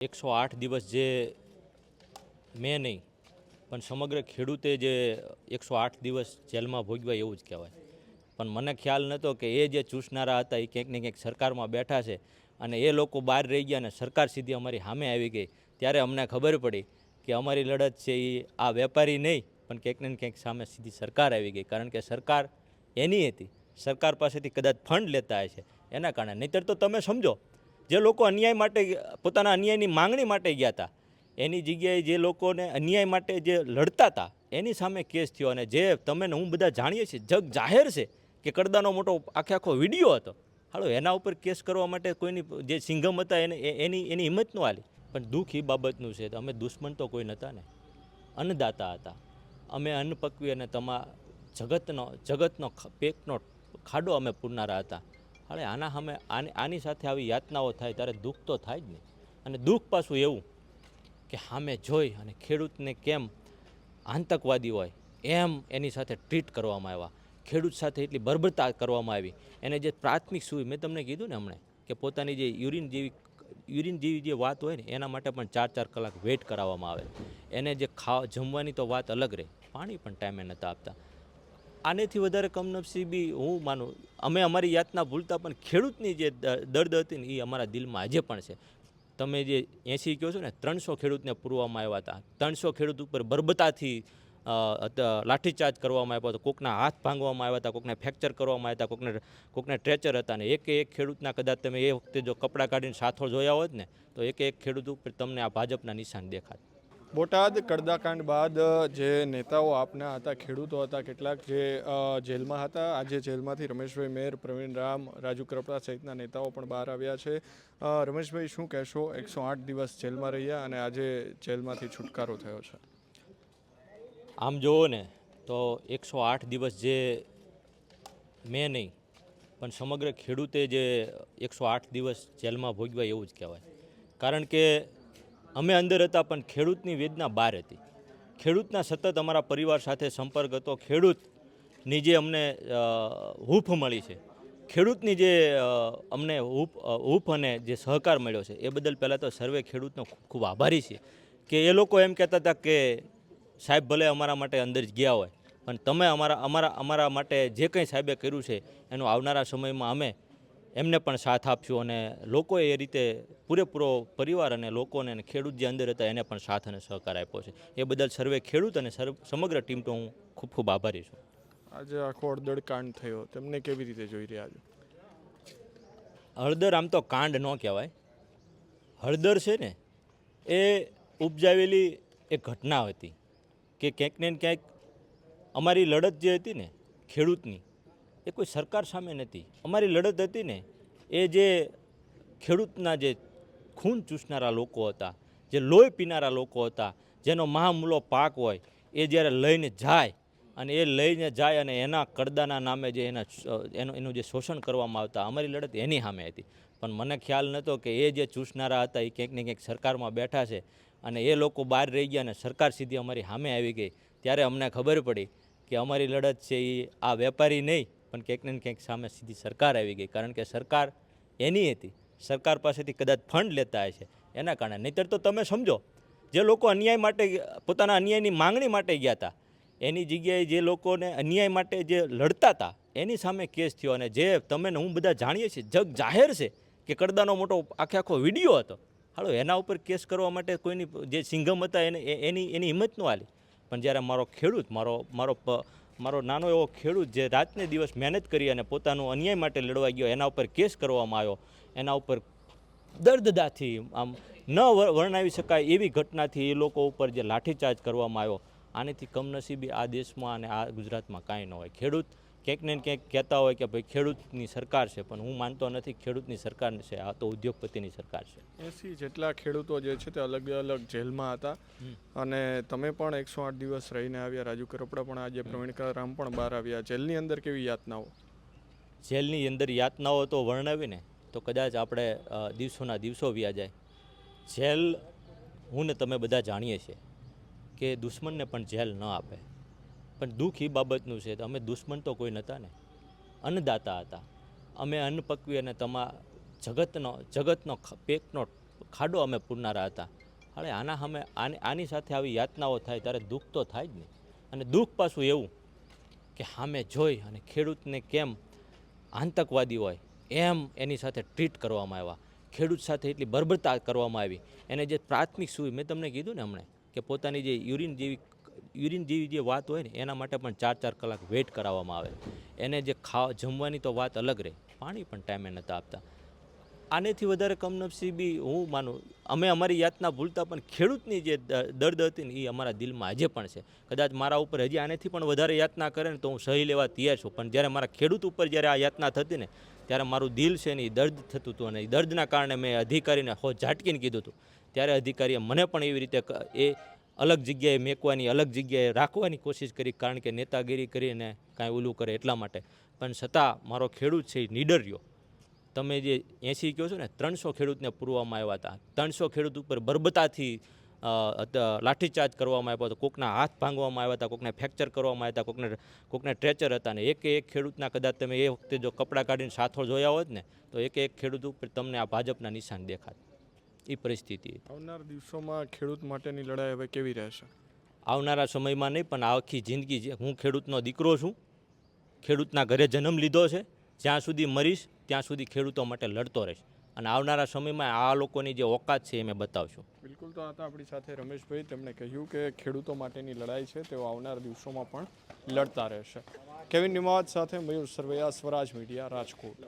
108 દિવસ જે મેં નહીં પણ સમગ્ર ખેડૂતે જે 108 દિવસ જેલમાં ભોગવ્યા એવું જ કહેવાય. પણ મને ખ્યાલ નહોતો કે એ જે ચૂસનારા હતા એ ક્યાંક ને ક્યાંક સરકારમાં બેઠા છે અને એ લોકો બહાર રહી ગયા અને સરકાર સીધી અમારી સામે આવી ગઈ. ત્યારે અમને ખબર પડી કે અમારી લડત છે એ આ વેપારી નહીં પણ ક્યાંક ને ક્યાંક સામે સીધી સરકાર આવી ગઈ. કારણ કે સરકાર એની હતી, સરકાર પાસેથી કદાચ ફંડ લેતા હશે એના કારણે. નહીંતર તો તમે સમજો, જે લોકો અન્યાય માટે પોતાના અન્યાયની માંગણી માટે ગયા હતા એની જગ્યાએ જે લોકોને અન્યાય માટે જે લડતા હતા એની સામે કેસ થયો. અને જે તમે ને હું બધા જાણીએ છીએ, જગ જાહેર છે કે કડદાનો મોટો આખો વિડીયો હતો. હાલો, એના ઉપર કેસ કરવા માટે કોઈની જે સિંઘમ હતા એની હિંમત ન આલી. પણ દુઃખ એ બાબતનું છે, અમે દુશ્મન તો કોઈ નહોતા ને, અન્નદાતા હતા. અમે અન્ન પકવી અને જગતનો પેટનો ખાડો અમે પૂરનારા હતા. હવે આના સામે આની સાથે આવી યાતનાઓ થાય ત્યારે દુઃખ તો થાય જ નહીં. અને દુઃખ પાછું એવું કે સામે જોઈ અને ખેડૂતને કેમ આતંકવાદી હોય એમ એની સાથે ટ્રીટ કરવામાં આવ્યા. ખેડૂત સાથે એટલી બર્બરતા કરવામાં આવી. એને જે પ્રાથમિક સુવિધા મેં તમને કીધું ને હમણાં કે પોતાની જે યુરિન જેવી જે વાત હોય ને એના માટે પણ 4-4 કલાક વેઇટ કરાવવામાં આવે. એને જે જમવાની તો વાત અલગ રહે, પાણી પણ ટાઈમે નહોતા આપતા. આનેથી વધારે કમનસીબી હું માનું, અમે અમારી યાતના ભૂલતા પણ ખેડૂતની જે દર્દ હતી ને એ અમારા દિલમાં આજે પણ છે. તમે જે 80 કહો છો ને, 300 ખેડૂતને પૂરવામાં આવ્યા હતા. 300 ખેડૂત ઉપર બર્બરતાથી લાઠીચાર્જ કરવામાં આવ્યો હતો. કોકના હાથ ભાંગવામાં આવ્યા હતા, કોકને ફ્રેક્ચર કરવામાં આવ્યા હતા, કોકને ટ્રેચર હતા. ને એક ખેડૂતના કદાચ તમે એ વખતે જો કપડાં કાઢીને સાથો જોયા હોત ને તો એક ખેડૂત ઉપર તમને આ ભાજપના નિશાન દેખાત. બોટાદ કડદાકાંડ બાદ જે નેતાઓ આપના હતા, ખેડૂતો હતા, કેટલાક જે જેલમાં હતા, આજે જેલમાંથી રમેશભાઈ મેર, પ્રવીણ રામ, રાજુ કરપડા સહિતના નેતાઓ પણ બહાર આવ્યા છે. રમેશભાઈ, શું કહેશો? 108 દિવસ જેલમાં રહ્યા અને આજે જેલમાંથી છુટકારો થયો છે. આમ જુઓ ને તો 108 દિવસ જે મેં નહીં પણ સમગ્ર ખેડૂતે જે 108 દિવસ જેલમાં ભોગવ્યા એવું જ કહેવાય. કારણ કે અમે અંદર હતા પણ ખેડૂતની વેદના બહાર હતી. ખેડૂતના સતત અમારા પરિવાર સાથે સંપર્ક હતો. ખેડૂતની જે અમને હૂંફ મળી છે, ખેડૂતની જે અમને હૂંફ અને જે સહકાર મળ્યો છે એ બદલ પહેલાં તો સર્વે ખેડૂતનો ખૂબ ખૂબ આભારી છે. કે એ લોકો એમ કહેતા હતા કે સાહેબ ભલે અમારા માટે અંદર જ ગયા હોય પણ તમે અમારા માટે જે કંઈ સાહેબે કર્યું છે એનું આવનારા સમયમાં અમે એમને પણ સાથ આપશું. અને લોકોએ એ રીતે પૂરેપૂરો પરિવાર અને લોકોને અને ખેડૂત જે અંદર હતા એને પણ સાથ અને સહકાર આપ્યો છે. એ બદલ સર્વે ખેડૂત અને સમગ્ર ટીમ તો હું ખૂબ ખૂબ આભારી છું. આજે આખો હળદર કાંડ થયો, તેમને કેવી રીતે જોઈ રહ્યા છો? હળદર આમ તો કાંડ ન કહેવાય. હળદર છે ને એ ઉપજાવેલી એક ઘટના હતી કે ક્યાંક ને ક્યાંક અમારી લડત જે હતી ને ખેડૂતની એ કોઈ સરકાર સામે નથી. અમારી લડત હતી ને એ જે ખેડૂતના જે ખૂન ચૂસનારા લોકો હતા, જે લોહી પીનારા લોકો હતા, જેનો મહામૂલો પાક હોય એ જ્યારે લઈને જાય અને એના કડદાના નામે જે એનું જે શોષણ કરવામાં આવતા, અમારી લડત એની સામે હતી. પણ મને ખ્યાલ નહોતો કે એ જે ચૂસનારા હતા એ ક્યાંક ને ક્યાંક સરકારમાં બેઠા છે અને એ લોકો બહાર રહી ગયા અને સરકાર સીધી અમારી સામે આવી ગઈ. ત્યારે અમને ખબર પડી કે અમારી લડત છે એ આ વેપારી નહીં પણ ક્યાંક ને ક્યાંક સામે સીધી સરકાર આવી ગઈ. કારણ કે સરકાર એની હતી, સરકાર પાસેથી કદાચ ફંડ લેતા હશે એના કારણે. નહીંતર તો તમે સમજો, જે લોકો અન્યાય માટે પોતાના અન્યાયની માંગણી માટે ગયા હતા એની જગ્યાએ જે લોકોને અન્યાય માટે જે લડતા હતા એની સામે કેસ થયો. અને જે તમે ને હું બધા જાણીએ છીએ, જગ જાહેર છે કે કડદાનો મોટો આખો વિડીયો હતો. હાલો, એના ઉપર કેસ કરવા માટે કોઈની જે સિંઘમ હતા એની હિંમત ન આલી. પણ જ્યારે મારો ખેડૂત, મારો નાનો એવો ખેડૂત જે રાતને દિવસ મહેનત કરી અને પોતાનું અન્યાય માટે લડવા ગયો, એના ઉપર કેસ કરવામાં આવ્યો, એના ઉપર દર્દદાથી આમ ન વર્ણવી શકાય એવી ઘટનાથી એ લોકો ઉપર જે લાઠીચાર્જ કરવામાં આવ્યો, આનેથી કમનસીબી આ દેશમાં અને આ ગુજરાતમાં કાંઈ ન હોય. ખેડૂત ક્યાંક ને ક્યાંક કહેતા હોય કે ભાઈ ખેડૂતની સરકાર છે, પણ હું માનતો નથી ખેડૂતની સરકાર છે, આ તો ઉદ્યોગપતિની સરકાર છે. 80 જેટલા ખેડૂતો જે છે તે અલગ અલગ જેલમાં હતા અને તમે પણ 108 દિવસ રહીને આવ્યા. રાજુ કરપડા પણ આજે, પ્રવીણ રામ પણ બહાર આવ્યા. જેલની અંદર કેવી યાતનાઓ? જેલની અંદર યાતનાઓ તો વર્ણવીને તો કદાચ આપણે દિવસોના દિવસો વ્યા જાય. જેલ હું ને તમે બધા જાણીએ છીએ કે દુશ્મનને પણ જેલ ન આપે. પણ દુઃખ એ બાબતનું છે, અમે દુશ્મન તો કોઈ નહોતા ને, અન્નદાતા હતા. અમે અન્ન પકવી અને જગતનો પેટનો ખાડો અમે પૂરનારા હતા. હવે આના સામે આની સાથે આવી યાતનાઓ થાય ત્યારે દુઃખ તો થાય જ નહીં. અને દુઃખ પાછું એવું કે સામે જોઈ અને ખેડૂતને કેમ આતંકવાદી હોય એમ એની સાથે ટ્રીટ કરવામાં આવ્યા, ખેડૂત સાથે એટલી બર્બરતા કરવામાં આવી. એને જે પ્રાથમિક સુવિધા મેં તમને કીધું ને હમણાં કે પોતાની જે યુરિન જેવી જે વાત હોય ને એના માટે પણ 4-4 કલાક વેઇટ કરાવવામાં આવે. એને જે જમવાની તો વાત અલગ રહે, પાણી પણ ટાઈમે નહોતા આપતા. આનેથી વધારે કમનસીબી હું માનું, અમે અમારી યાતના ભૂલતા પણ ખેડૂતની જે દર્દ હતી ને એ અમારા દિલમાં આજે પણ છે. કદાચ મારા ઉપર હજી આનેથી પણ વધારે યાતના કરે ને તો હું સહી લેવા તૈયાર છું, પણ જ્યારે મારા ખેડૂત ઉપર જ્યારે આ યાતના થતી ને ત્યારે મારું દિલ છે ને એ દર્દ થતું હતું. અને એ દર્દના કારણે મેં અધિકારીને ઝાટકીને કીધું હતું. ત્યારે અધિકારીએ મને પણ એવી રીતે એ અલગ જગ્યાએ મેકવાની, અલગ જગ્યાએ રાખવાની કોશિશ કરી, કારણ કે નેતાગીરી કરીને કાંઈ ઓલું કરે એટલા માટે. પણ છતાં મારો ખેડૂત છે એ નીડર રહ્યો. તમે જે 80 કહો છો ને, 300 ખેડૂતને પૂરવામાં આવ્યા હતા. 300 ખેડૂત ઉપર બર્બરતાથી લાઠીચાર્જ કરવામાં આવ્યો હતો. કોકના હાથ ભાંગવામાં આવ્યા હતા, કોકને ફ્રેક્ચર કરવામાં આવ્યા હતા, કોકને ટ્રેચર હતા. ને એક ખેડૂતના કદાચ તમે એ વખતે જો કપડાં કાઢીને સાથોડ જોયા હોત ને તો એક ખેડૂત ઉપર તમને આ ભાજપના નિશાન દેખાત. એ પરિસ્થિતિ. આવનાર દિવસોમાં ખેડૂત માટેની લડાઈ હવે કેવી રહેશે? આવનારા સમયમાં નહીં, પણ આખી જિંદગી જે હું ખેડૂતનો દીકરો છું, ખેડૂતના ઘરે જન્મ લીધો છે, જ્યાં સુધી મરીશ ત્યાં સુધી ખેડૂતો માટે લડતો રહીશ. અને આવનારા સમયમાં આ લોકોની જે ઓકાત છે એ મેં બતાવશું. બિલકુલ. તો હતા આપણી સાથે રમેશભાઈ, તેમણે કહ્યું કે ખેડૂતો માટેની લડાઈ છે તેઓ આવનાર દિવસોમાં પણ લડતા રહેશે. કેવિન નિમાવત સાથે મયુર સરવૈયા, સ્વરાજ મીડિયા, રાજકોટ.